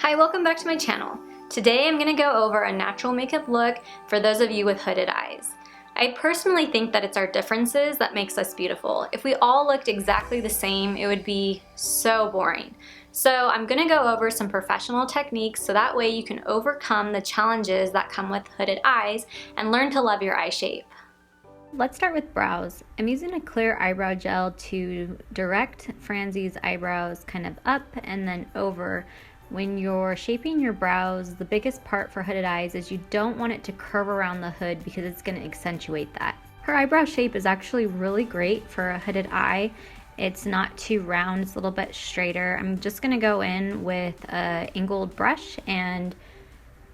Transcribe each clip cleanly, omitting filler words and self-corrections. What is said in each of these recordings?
Hi, welcome back to my channel. Today I'm going to go over a natural makeup look for those of you with hooded eyes. I personally think that it's our differences that makes us beautiful. If we all looked exactly the same, it would be so boring. So I'm going to go over some professional techniques so that way you can overcome the challenges that come with hooded eyes and learn to love your eye shape. Let's start with brows. I'm using a clear eyebrow gel to direct Franzie's eyebrows kind of up and then over. When you're shaping your brows, the biggest part for hooded eyes is you don't want it to curve around the hood because it's going to accentuate that. Her eyebrow shape is actually really great for a hooded eye. It's not too round, it's a little bit straighter. I'm just going to go in with an angled brush and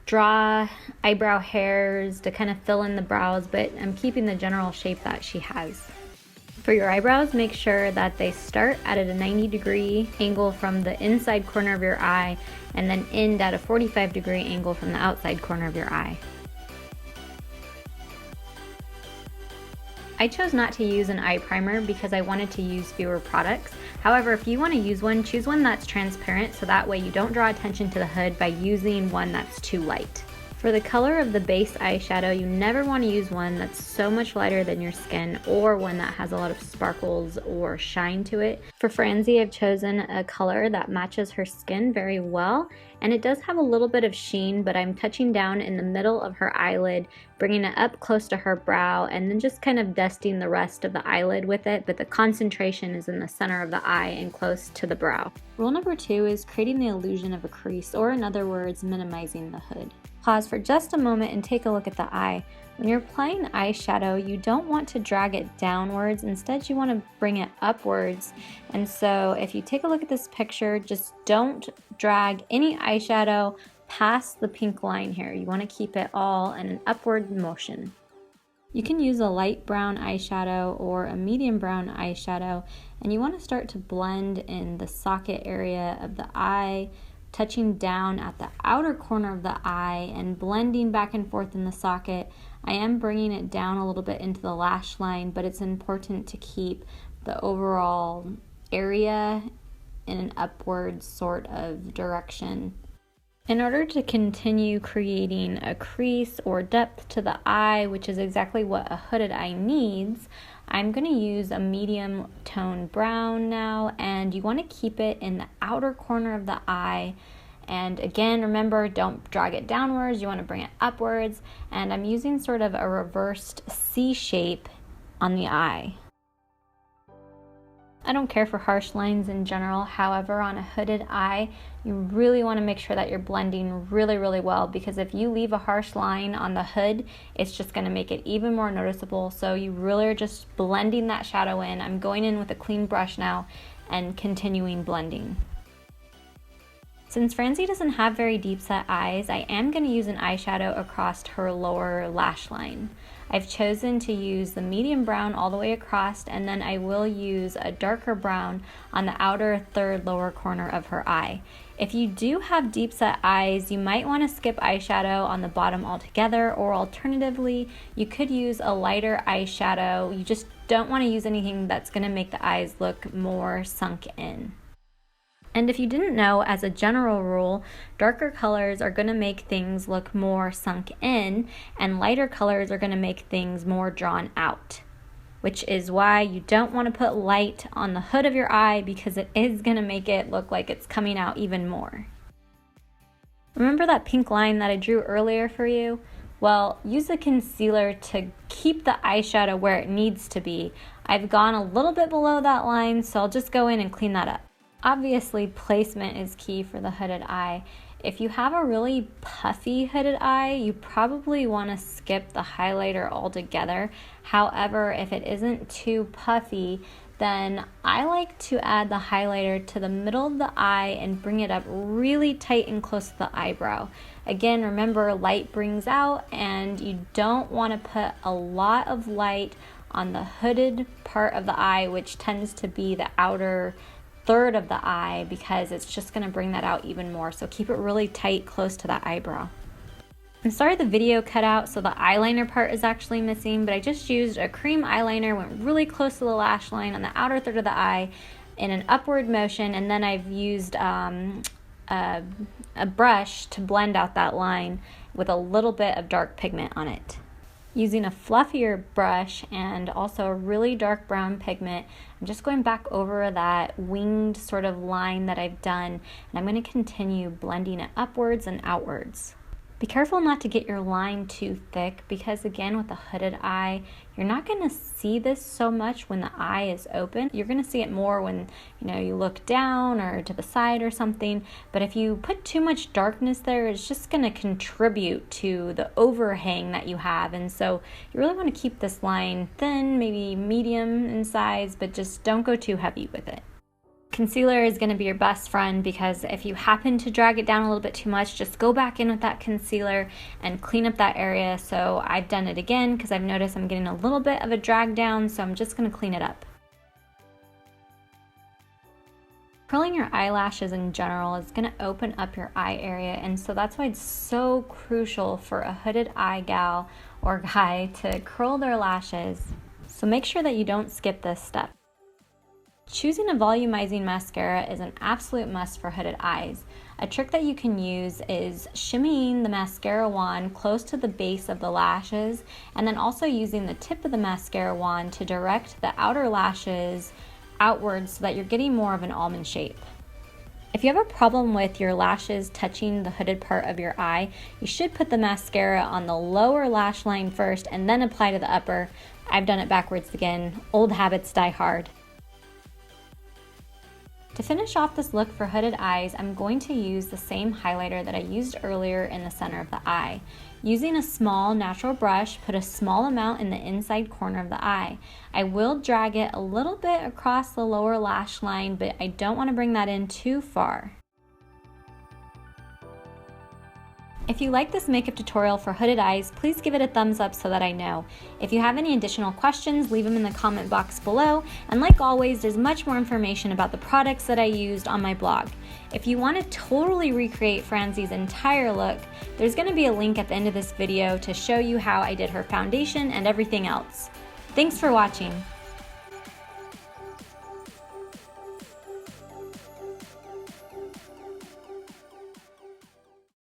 draw eyebrow hairs to kind of fill in the brows, but I'm keeping the general shape that she has. For your eyebrows, make sure that they start at a 90-degree angle from the inside corner of your eye and then end at a 45-degree angle from the outside corner of your eye. I chose not to use an eye primer because I wanted to use fewer products. However, if you want to use one, choose one that's transparent so that way you don't draw attention to the hood by using one that's too light. For the color of the base eyeshadow, you never want to use one that's so much lighter than your skin or one that has a lot of sparkles or shine to it. For Franzie, I've chosen a color that matches her skin very well, and it does have a little bit of sheen, but I'm touching down in the middle of her eyelid, bringing it up close to her brow, and then just kind of dusting the rest of the eyelid with it, but the concentration is in the center of the eye and close to the brow. Rule number 2 is creating the illusion of a crease, or in other words, minimizing the hood. Pause for just a moment and take a look at the eye. When you're applying eyeshadow, you don't want to drag it downwards. Instead, you want to bring it upwards. And so if you take a look at this picture, just don't drag any eyeshadow past the pink line here. You want to keep it all in an upward motion. You can use a light brown eyeshadow or a medium brown eyeshadow, and you want to start to blend in the socket area of the eye, touching down at the outer corner of the eye and blending back and forth in the socket. I am bringing it down a little bit into the lash line, but it's important to keep the overall area in an upward sort of direction. In order to continue creating a crease or depth to the eye, which is exactly what a hooded eye needs, I'm going to use a medium tone brown now, and you want to keep it in the outer corner of the eye. And again, remember, don't drag it downwards, you want to bring it upwards, and I'm using sort of a reversed C shape on the eye. I don't care for harsh lines in general, however, on a hooded eye, you really want to make sure that you're blending really well, because if you leave a harsh line on the hood, it's just going to make it even more noticeable. So you really are just blending that shadow in. I'm going in with a clean brush now and continuing blending. Since Franzie doesn't have very deep set eyes, I am going to use an eyeshadow across her lower lash line. I've chosen to use the medium brown all the way across, and then I will use a darker brown on the outer third lower corner of her eye. If you do have deep set eyes, you might want to skip eyeshadow on the bottom altogether, or alternatively, you could use a lighter eyeshadow. You just don't want to use anything that's going to make the eyes look more sunk in. And if you didn't know, as a general rule, darker colors are going to make things look more sunk in, and lighter colors are going to make things more drawn out, which is why you don't want to put light on the hood of your eye, because it is going to make it look like it's coming out even more. Remember that pink line that I drew earlier for you? Well, use a concealer to keep the eyeshadow where it needs to be. I've gone a little bit below that line, so I'll just go in and clean that up. Obviously, placement is key for the hooded eye. If you have a really puffy hooded eye, you probably want to skip the highlighter altogether. However, if it isn't too puffy, then I like to add the highlighter to the middle of the eye and bring it up really tight and close to the eyebrow. Again, remember, light brings out, and you don't want to put a lot of light on the hooded part of the eye, which tends to be the outer third of the eye, because it's just going to bring that out even more. So keep it really tight close to that eyebrow. I'm sorry the video cut out, so the eyeliner part is actually missing, but I just used a cream eyeliner, went really close to the lash line on the outer third of the eye in an upward motion, and then I've used a brush to blend out that line with a little bit of dark pigment on it. Using a fluffier brush and also a really dark brown pigment, I'm just going back over that winged sort of line that I've done, and I'm going to continue blending it upwards and outwards. Be careful not to get your line too thick, because again, with a hooded eye, you're not going to see this so much when the eye is open. You're going to see it more when you look down or to the side or something. But if you put too much darkness there, it's just going to contribute to the overhang that you have. And so you really want to keep this line thin, maybe medium in size, but just don't go too heavy with it. Concealer is going to be your best friend, because if you happen to drag it down a little bit too much, just go back in with that concealer and clean up that area. So I've done it again because I've noticed I'm getting a little bit of a drag down, so I'm just going to clean it up. Curling your eyelashes in general is going to open up your eye area, and so that's why it's so crucial for a hooded eye gal or guy to curl their lashes. So make sure that you don't skip this step. Choosing a volumizing mascara is an absolute must for hooded eyes. A trick that you can use is shimmying the mascara wand close to the base of the lashes, and then also using the tip of the mascara wand to direct the outer lashes outwards so that you're getting more of an almond shape. If you have a problem with your lashes touching the hooded part of your eye, you should put the mascara on the lower lash line first and then apply to the upper. I've done it backwards again. Old habits die hard. To finish off this look for hooded eyes, I'm going to use the same highlighter that I used earlier in the center of the eye. Using a small natural brush, put a small amount in the inside corner of the eye. I will drag it a little bit across the lower lash line, but I don't want to bring that in too far. If you like this makeup tutorial for hooded eyes, please give it a thumbs up so that I know. If you have any additional questions, leave them in the comment box below. And like always, there's much more information about the products that I used on my blog. If you want to totally recreate Franzi's entire look, there's going to be a link at the end of this video to show you how I did her foundation and everything else. Thanks for watching.